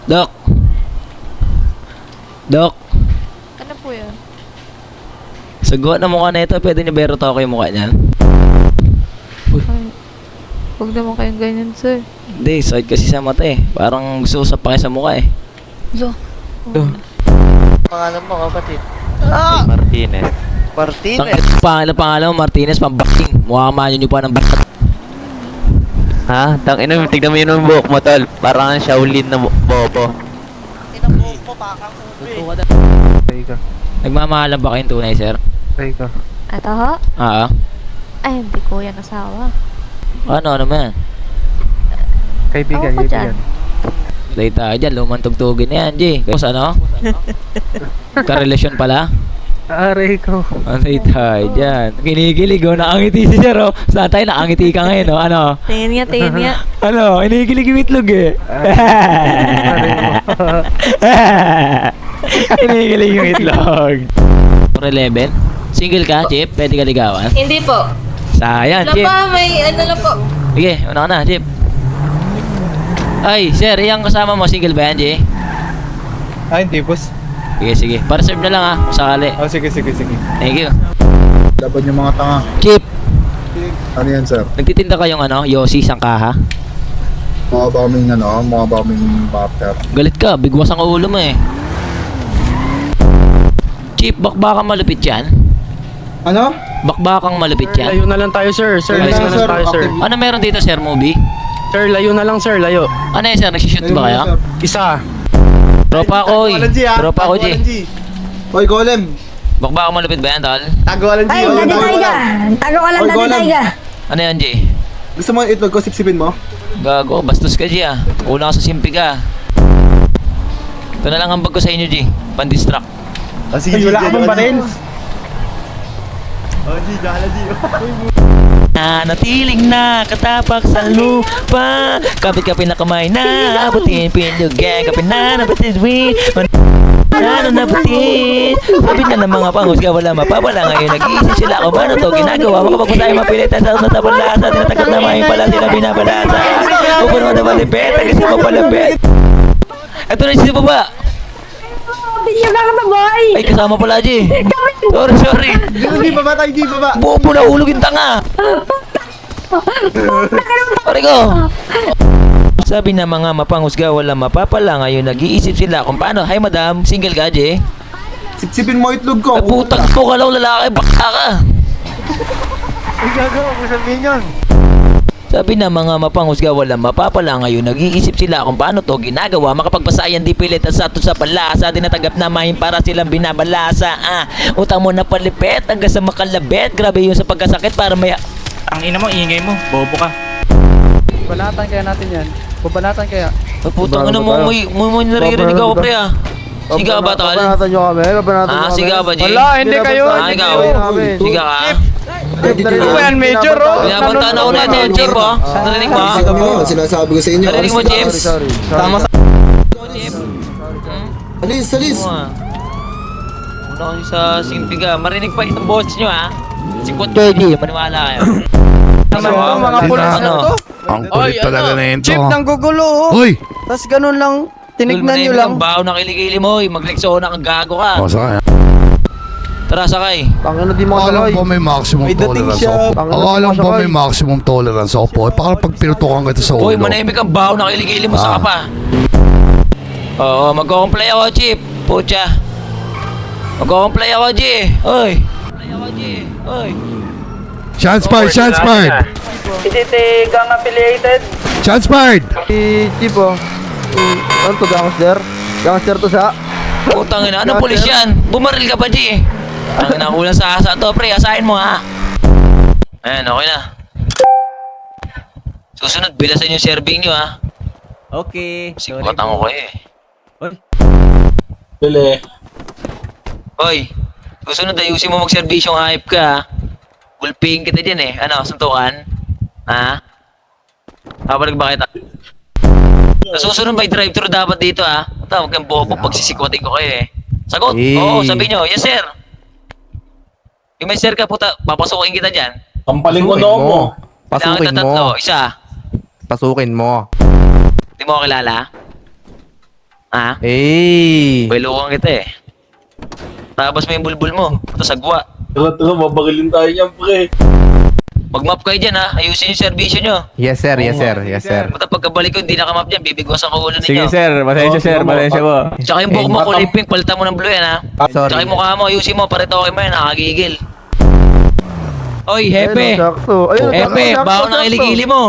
Dok. Dok. Ano po yan? Sa guha na mukha na ito, pwede niyo bero to ako yung mukha niyan? Ay, huwag naman kayong ganyan, sir. Hindi, side kasi sa mata eh. Parang gusto ko sa pakay sa mukha eh. So, Pangalan mo, kapatid? Martinez. Martinez. Pangalan mo Martinez, pambaking. Mukha kamanyo niyo pa ng bakat. Ha? Tignan mo yun yung buhok mo, tol. Parang Shaolin na bobo. Tinambuhok mo, pakang ube. Teka, Nagmamahalan ba kayong tunay, sir? teka. eto ho? Ah, Ay, hindi ko yan asawa. ano naman? Kaibigan, Ako pa dyan. kaibigan. Lay tayo dyan, lumang tugtugin na yan, G. Kasi ano? Karelasyon pala? Aray ko. Lay tayo dyan. Kinikilig, oh. Nakangiti si sir, oh. Sa tayo, nakangiti ka ngayon, oh. Ano? Tingin nga. Ano? Kinikilig yung itlog, eh. Kinikilig yung itlog. 411? Single ka, Chip? Pwede ka ligawan? Hindi po. Sayang, Wala Chip. pa, may ano lang po. Sige, una ka na, Chip. Ay, sir, yung kasama mo, single ba yan, Jay? Ay, hindi, boss. Sige. Para-serve na lang, ha, kung sakali. Oh, sige. Thank you. Laban yung mga tanga. Chip, Ano yan, sir? nagtitinda kayong ano, Yossi, Sangkaha? Mga bombing bapter. Galit ka, bigwas ang ulo mo, eh. Chip, bakbakang malupit yan? Ano? Bakbakang malupit yan? Layo na lang tayo, sir. Sir, Ay, layo na sir, lang tayo, sir. active. Ano meron dito, sir, movie? Sir, layo na lang, sir. Layo. Ano yun, sir? Nagsishoot ba kayo? Isa. Tropa ko, eh. Tropa ko, G. Hoy, Golem! Bakbakang malupit ba yan, tol? Tago-alan, G! Ay, natatay ka! Tago ka lang, Oy, natatay Golan. ka! Ano yan, G? Gusto mo yung itlog ko, sipsipin mo? Gago, bastos ka, G, ah. Kulang ka sa simpi ka. Ito na lang ang bag ko sa inyo, G. Pan-distract. Sige, wala ka bang baril? Natiling nakatapak sa lupa. Kapit-kapit na kamay na abutin pinyugan. Kapit na nabatin nabatin. Sabi na ng mga panghusga wala mapapala. Ngayon nag-iisip sila kung paano to ginagawa. Makapag tayo mapilitan sa natabalasa. Tinatagap na mahin pala sila binabalasa. Upon mo na malipet. Kasi mo palapit. Ito na si baba. Video ka ba, boy? Ay kasama pala G. Sorry. Hindi, baba tayo, G! Baba! Bobo na hulog yung tanga. Pare ko. Sabi na mga mapanghusga wala mapapala. Ngayon nag-iisip sila kung paano. Hi madam, single ka, Jay? Sipsipin mo itlog ko! Ay putang po ka lang lalaki, baka ka. Ang gagawa ko sabihin yun. Sabi na mga mapanghusga wala mapapala. Ngayon nag-iisip sila kung paano to ginagawa. Makapagpasayan di pilit at sato sa palasa. Dinatagap na mahin para silang binabalasa. Utang mo na palipet hanggang sa makalabet. Grabe yun sa pagkasakit para may... Ang ina mo, ingay mo. Bobo ka. Banatan kaya natin yan. Babanatan kaya. Ay putang ina mo, may naririnig ako pre ah. Siga ba tol? Babanatan nyo kami, babanatan nyo kami. Siga ba G? Wala, hindi kayo. Ikaw. Siga ka? Ano yan, major, oh? Binabantaan ako na ito, Chip, oh. Narinig mo? Sinasabi ko sa inyo. Narinig mo, Chip? Sorry. Tama sa... Chip? Alis! Una ko sa simpiga. Marinig pa yung boss nyo, ha? Si Kutbergy, maniwala kayo. Mga pulis na Ano? to. Ang kulit talaga na yun to. Chip ng gugulo, oh. Hoy! Tapos ganun lang. Tinignan nyo lang. Baho na kiligili mo, maglekso na kang gago ka. O, sakay. Tara, sakay. Pangano di mo Alam sakay. po may maximum May dating tolerance siya. ako. Pangano Alam di mo po may sakay. maximum tolerance ako po. Para pag pinutukan kita sa Uy, ulo. manahimik ang baho na kiligili mo sa kapa. Oo, magko-comply ako, Chip. Pucha. Magko-comply ako, G. Oy. Shots fired! Shots fired! Gang affiliated. Shots fired! Si Chip, oh. Ano to, gangster? Gangster to sa... Putang ina, ano pulis yan? Bumaril ka pa, G. Ang nakulang sa asa to, pre. Asahin mo, ha? Ayan, okay na. Susunod, bilasan yung serving nyo, ha? Okay. Siguratan ko kayo, eh. Bili. Hoy, susunod, ayusin mo mag-servisyong hype ka, ha? Gulping kita dyan, eh. Ano, suntukan? Ha? Kapalag ba kita? Sa susunod, may drive-thru dapat dito, ha? Huwag kang bobo, pagsisikwatin ko kayo, eh. Sagot? Oo, sabi nyo. Yes, sir. Yung may sir ka, puta, papasukin kita dyan. Pampaling ko noo mo. Pasukin mo. Tatlo, isa. Pasukin mo. Di mo ako kilala? Ha? Eh. Bailukan kita eh. Tapos mo yung bulbul mo. Ito sagwa. Tara, mabagilin tayo niyan, pre. Mag-map kayo dyan ha. Ayusin yung servisyo nyo. Yes sir, yes sir, yes sir. Basta pagkabalik ko, hindi nakamap dyan. Bibigwasan ko ulo ninyo. Sige sir, pasensya sir, pasensya po. Tsaka yung buhok mo kulay pink, palitan mo ng blue yan ha. Sorry. Tsaka yung mukha mo, ayusin mo, parito okay mo yan, nakagigil. Oy, Hepe! Ayun, sakto. Ayun, Hepe, sakto, baho ng sakto. kilikili mo.